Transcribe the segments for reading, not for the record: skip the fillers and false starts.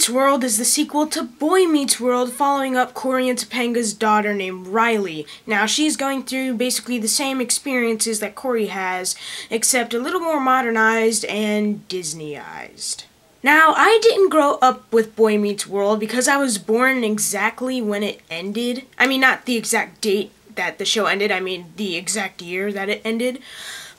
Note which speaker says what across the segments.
Speaker 1: Meets World is the sequel to Boy Meets World, following up Cory and Topanga's daughter named Riley. Now, she's going through basically the same experiences that Cory has, except a little more modernized and Disneyized. Now, I didn't grow up with Boy Meets World because I was born exactly when it ended. I mean, not the exact date that the show ended, I mean the exact year that it ended.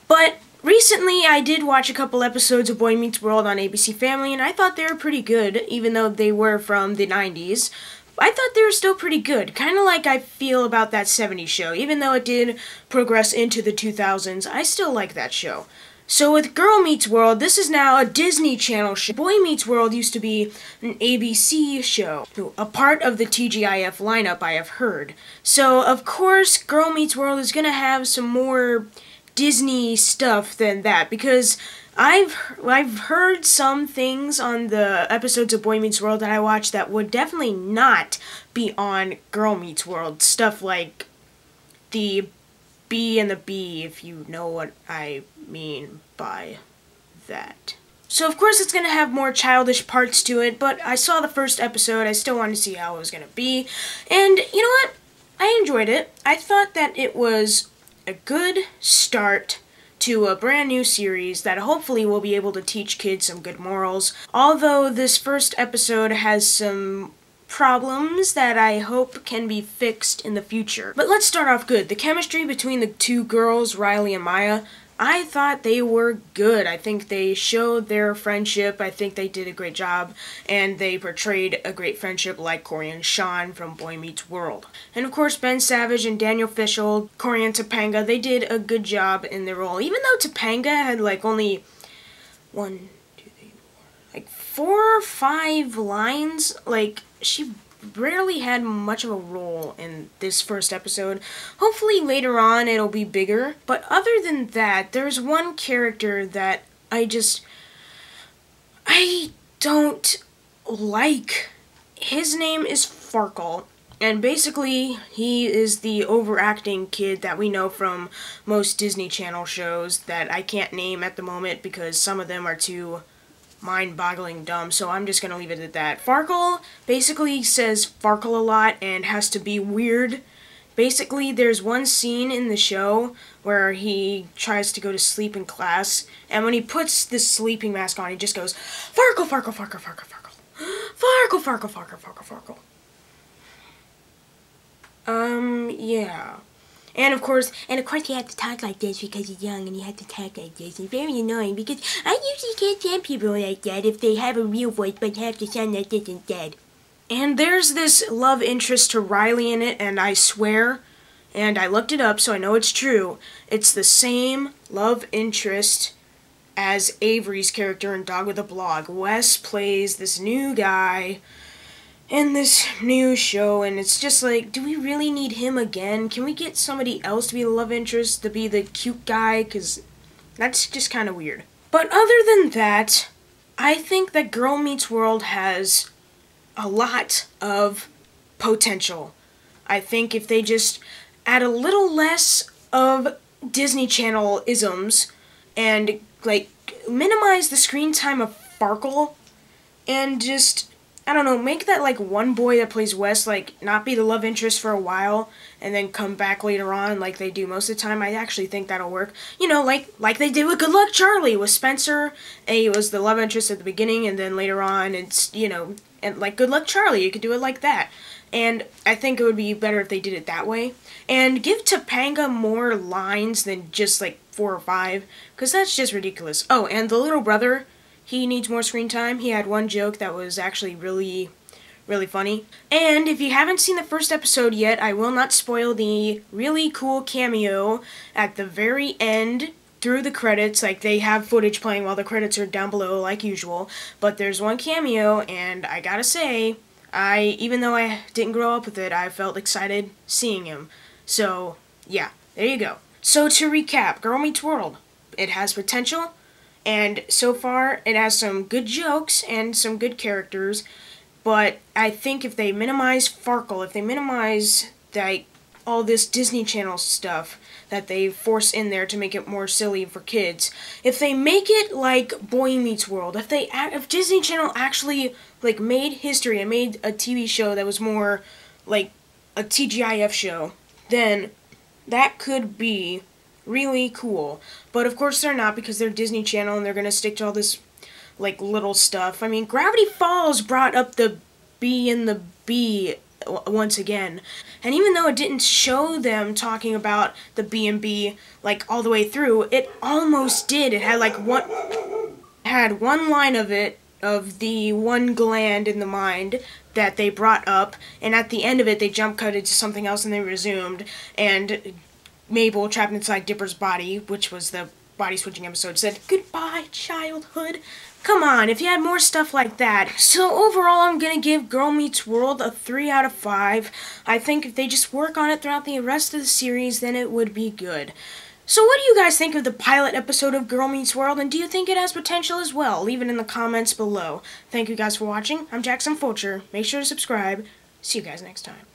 Speaker 1: But recently, I did watch a couple episodes of Boy Meets World on ABC Family, and I thought they were pretty good, even though they were from the 90s. I thought they were still pretty good, kind of like I feel about that 70s show. Even though it did progress into the 2000s, I still like that show. So with Girl Meets World, this is now a Disney Channel show. Boy Meets World used to be an ABC show, a part of the TGIF lineup, I have heard. So, of course, Girl Meets World is going to have some more Disney stuff than that, because I've heard some things on the episodes of Boy Meets World that I watched that would definitely not be on Girl Meets World. Stuff like the B and the B, if you know what I mean by that. So of course it's going to have more childish parts to it, but I saw the first episode, I still wanted to see how it was going to be, and you know what? I enjoyed it. I thought that it was a good start to a brand new series that hopefully will be able to teach kids some good morals, although this first episode has some problems that I hope can be fixed in the future. But let's start off good. The chemistry between the two girls, Riley and Maya, I thought they were good. I think they showed their friendship. I think they did a great job, and they portrayed a great friendship like Cory and Sean from Boy Meets World. And of course, Ben Savage and Daniel Fishel, Cory and Topanga, they did a good job in their role. Even though Topanga had like only 4 or 5 lines, like she rarely had much of a role in this first episode. Hopefully later on it'll be bigger. But other than that, there's one character that I don't like. His name is Farkle. And basically, he is the overacting kid that we know from most Disney Channel shows that I can't name at the moment because some of them are too mind-boggling dumb, so I'm just gonna leave it at that. Farkle basically says Farkle a lot and has to be weird. Basically, there's one scene in the show where he tries to go to sleep in class, and when he puts this sleeping mask on, he just goes, Farkle, Farkle, Farkle, Farkle, Farkle. Farkle, Farkle, Farkle, Farkle, Farkle. Yeah. And of course he had to talk like this because he's young and he had to talk like this. It's very annoying because I usually can't stand people like that if they have a real voice but have to sound like this instead. And there's this love interest to Riley in it, and I swear, and I looked it up so I know it's true, it's the same love interest as Avery's character in Dog with a Blog. Wes plays this new guy in this new show, and it's just like, do we really need him again? Can we get somebody else to be the love interest, to be the cute guy? Because that's just kind of weird. But other than that, I think that Girl Meets World has a lot of potential. I think if they just add a little less of Disney Channel isms and like minimize the screen time of Farkle and just, I don't know, make that like one boy that plays Wes like not be the love interest for a while and then come back later on like they do most of the time. I actually think that'll work. You know, like they did with Good Luck Charlie with Spencer. He was the love interest at the beginning, and then later on it's, you know, and like Good Luck Charlie, you could do it like that. And I think it would be better if they did it that way. And give Topanga more lines than just like 4 or 5, because that's just ridiculous. Oh, and the little brother, he needs more screen time. He had one joke that was actually really funny. And if you haven't seen the first episode yet, I will not spoil the really cool cameo at the very end through the credits. Like, they have footage playing while the credits are down below like usual. But there's one cameo, and I gotta say, even though I didn't grow up with it, I felt excited seeing him. So, yeah, there you go. So to recap, Girl Meets World. It has potential. And so far, it has some good jokes and some good characters, but I think if they minimize Farkle, if they minimize like all this Disney Channel stuff that they force in there to make it more silly for kids. If they make it like Boy Meets World, if Disney Channel actually like made history and made a TV show that was more like a TGIF show, then that could be really cool. But of course they're not, because they're Disney Channel and they're gonna stick to all this like little stuff. I mean, Gravity Falls brought up the Bee and the Bee once again, and even though it didn't show them talking about the B&B like all the way through, it almost did. It had like one line of it, of the one gland in the mind that they brought up, and at the end of it they jump cutted to something else and they resumed, and Mabel, trapped inside Dipper's body, which was the body switching episode, said, "Goodbye, childhood." Come on, if you had more stuff like that. So overall, I'm going to give Girl Meets World a 3 out of 5. I think if they just work on it throughout the rest of the series, then it would be good. So what do you guys think of the pilot episode of Girl Meets World, and do you think it has potential as well? Leave it in the comments below. Thank you guys for watching. I'm Jackson Fulcher. Make sure to subscribe. See you guys next time.